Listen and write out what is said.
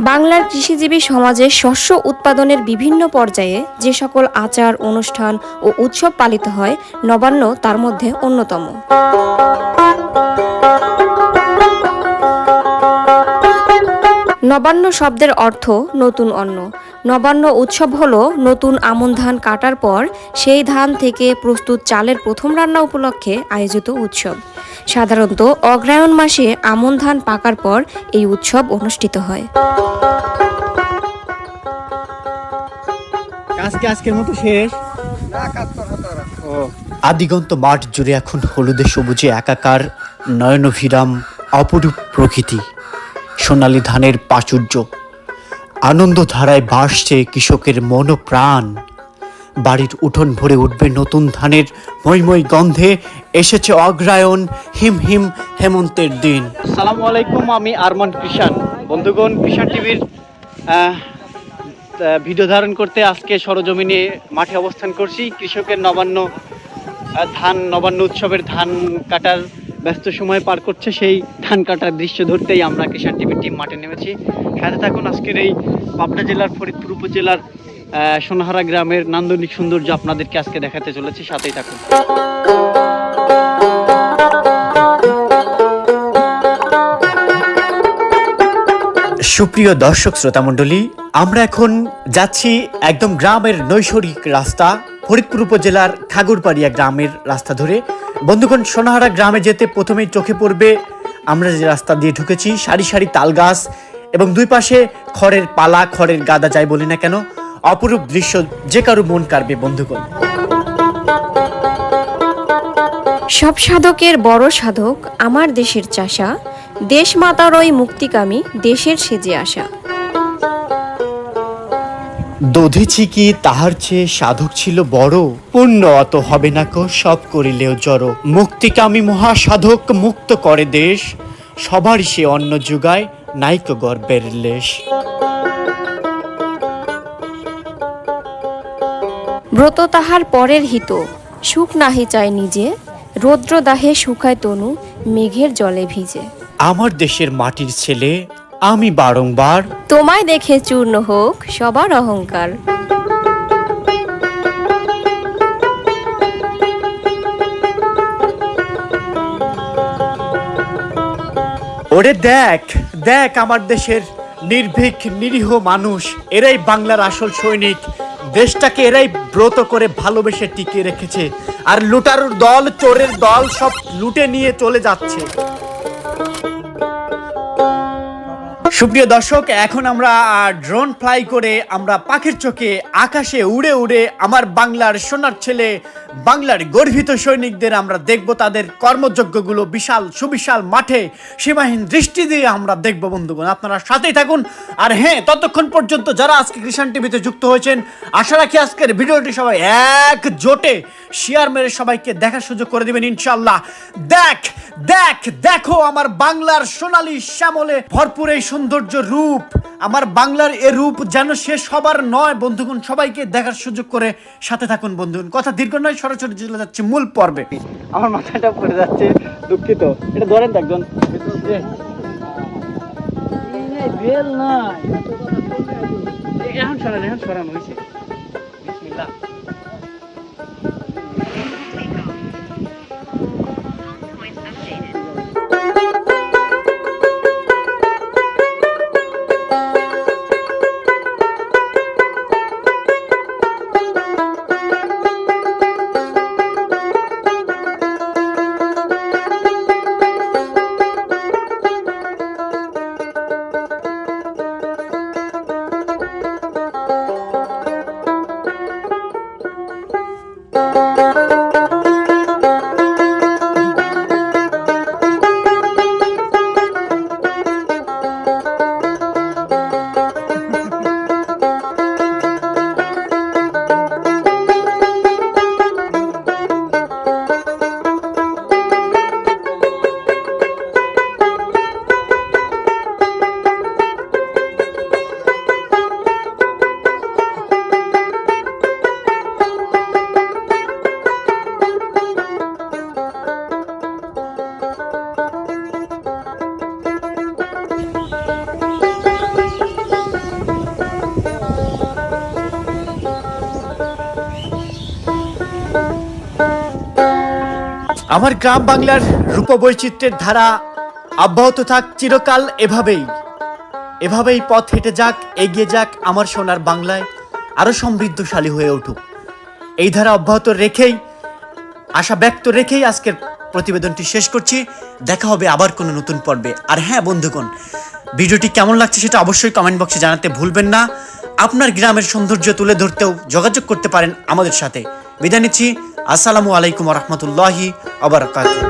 বাংলার কৃষিজীবী সমাজে শস্য উৎপাদনের বিভিন্ন পর্যায়ে যে সকল আচার অনুষ্ঠান ও উৎসব পালিত হয়, নবান্ন তার মধ্যে অন্যতম। নবান্ন শব্দের অর্থ নতুন অন্ন। নবান্ন উৎসব হলো নতুন আমন ধান কাটার পর সেই ধান থেকে প্রস্তুত চালের প্রথম রান্না উপলক্ষে আয়োজিত উৎসব। সাধারণত অগ্রহায়ণ মাসে আমন ধান পাকার পর এই উৎসব অনুষ্ঠিত হয়। আজকের মতো শেষ। আদিগন্ত মাঠ জুড়ে এখন হলুদে সবুজে একাকার, নয়নভিরাম অপরূপ প্রকৃতি, সোনালী ধানের প্রাচুর্য, আনন্দ ধারায় ভাসছে কৃষকের মন প্রাণ। বাড়ির উঠোন ভরে উঠবে নতুন ধানের ময়ময় গন্ধে। এসেছে অগ্রহায়ণ, হিম হিম হেমন্তের দিন। আসসালামু আলাইকুম, আমি আরমান কৃষাণ। বন্ধুগণ, কৃষাণ টিভির ভিডিও ধারণ করতে আজকে সরজমিনে মাঠে অবস্থান করছি। কৃষকের নবান্ন উৎসবের ধান কাটার ব্যস্ত সময় পার করছে। সেই ধান কাটার দৃশ্য ধরতেই আমরা কৃষাণ টিভির টিম মাঠে নেমেছি। সাথে থাকুন আজকের এই পাবনা জেলার ফরিদপুর উপজেলার সোনাহারা গ্রামের নান্দনিক সৌন্দর্য আপনাদেরকে আজকে দেখাতে চলেছি। সাথেই থাকুন। সুপ্রিয় দর্শক শ্রোতা মণ্ডলী, আমরা এখন যাচ্ছি একদম গ্রামের নৈসর্গিক রাস্তা, ফরিদপুর উপজেলার খাগড়পাড়িয়া গ্রামের রাস্তা ধরে। বন্ধুগণ, সোনাহারা গ্রামে যেতে প্রথমেই চোখে পড়বে আমরা যে রাস্তা দিয়ে ঢুকেছি, সারি সারি তাল গাছ এবং দুই পাশে খড়ের পালা, খড়ের গাদা যাই বলি না কেন, অপরূপ দৃশ্য যে কারো মন কাড়বে। বন্ধুগণ, সব সাধকের বড় সাধক আমার দেশের চাষা, দেশ মাতার ওই মুক্তিকামী দেশের সেজে আসা। দধেছি কি তাহার চেয়ে সাধক ছিল বড়, পুণ্য অত হবে না কো সব করিলেও জড়। মুক্তিকামী মহাসাধক মুক্ত করে দেশ, সবারই সে অন্ন যুগায় নাইক গর্বের লেশ। ব্রত তাহার পরের হিত, সুখ নাহি চায় নিজে, রৌদ্র দাহে শুকায় তনু, মেঘের জলে ভিজে। আমার দেশের মাটির ছেলে আমি বারংবার, তোমায় দেখে চূর্ণ হোক সবার অহংকার। ওরে দেখ দেখ আমার দেশের নির্ভীক নিরীহ মানুষ, এরাই বাংলার আসল সৈনিক। দেশটাকে এরাই ব্রত করে ভালোবেসে টিকিয়ে রেখেছে, আর লুটারুর দল, চোরের দল সব লুটে নিয়ে চলে যাচ্ছে। সুপ্রিয় দর্শক, এখন আমরা ড্রোন ফ্লাই করে আমরা পাখির চোখে আকাশে উড়ে উড়ে আমার বাংলার সোনার ছেলে, বাংলার গর্বিত সৈনিকদের আমরা দেখব, তাদের কর্মযজ্ঞগুলো বিশাল সুবিশাল মাঠে সীমাহীন দৃষ্টি দিয়ে আমরা দেখব। বন্ধুগণ, আপনারা সাথেই থাকুন। আর হ্যাঁ, ততক্ষণ পর্যন্ত যারা আজকে কৃষাণ টিভিতে যুক্ত হয়েছেন, আশা রাখি আজকের ভিডিওটি সবাই একজোটে শেয়ার মেরে সবাইকে দেখার সুযোগ করে দিবেন ইনশাল্লাহ। দেখ দেখ দেখো আমার বাংলার সোনালী শ্যামলে ভরপুর এই সৌন্দর্য রূপ, আমার বাংলার এ রূপ যেন সে সবার নয়। বন্ধুগণ, সবাইকে দেখার সুযোগ করে সাথে থাকুন। বন্ধুগণ, কথা দীর্ঘ নয়, সরাসরি চলে যাচ্ছে মূল পর্বে। আমার মাথাটা পড়ে যাচ্ছে, দুঃখিত। এটা ধরেন একজন এখন সরানো হয়েছে। বিসমিল্লাহ। আমার গ্রাম বাংলার রূপবৈচিত্র্যের ধারা অব্যাহত থাক চিরকাল এভাবেই পথ হেঁটে যাক, এগিয়ে যাক আমার সোনার বাংলায়, আরো সমৃদ্ধশালী হয়ে উঠুক। এই ধারা অব্যাহত রেখেই, আশা ব্যক্ত রেখেই আজকের প্রতিবেদনটি শেষ করছি। দেখা হবে আবার কোনো নতুন পর্বে। আর হ্যাঁ বন্ধুগণ, ভিডিওটি কেমন লাগছে সেটা অবশ্যই কমেন্ট বক্সে জানাতে ভুলবেন না। আপনার গ্রামের সৌন্দর্য তুলে ধরতেও যোগাযোগ করতে পারেন আমাদের সাথে। বিদায় নিচ্ছি। আসসালামু আলাইকুম ওয়া রাহমাতুল্লাহি ওয়া বারাকাতুহু।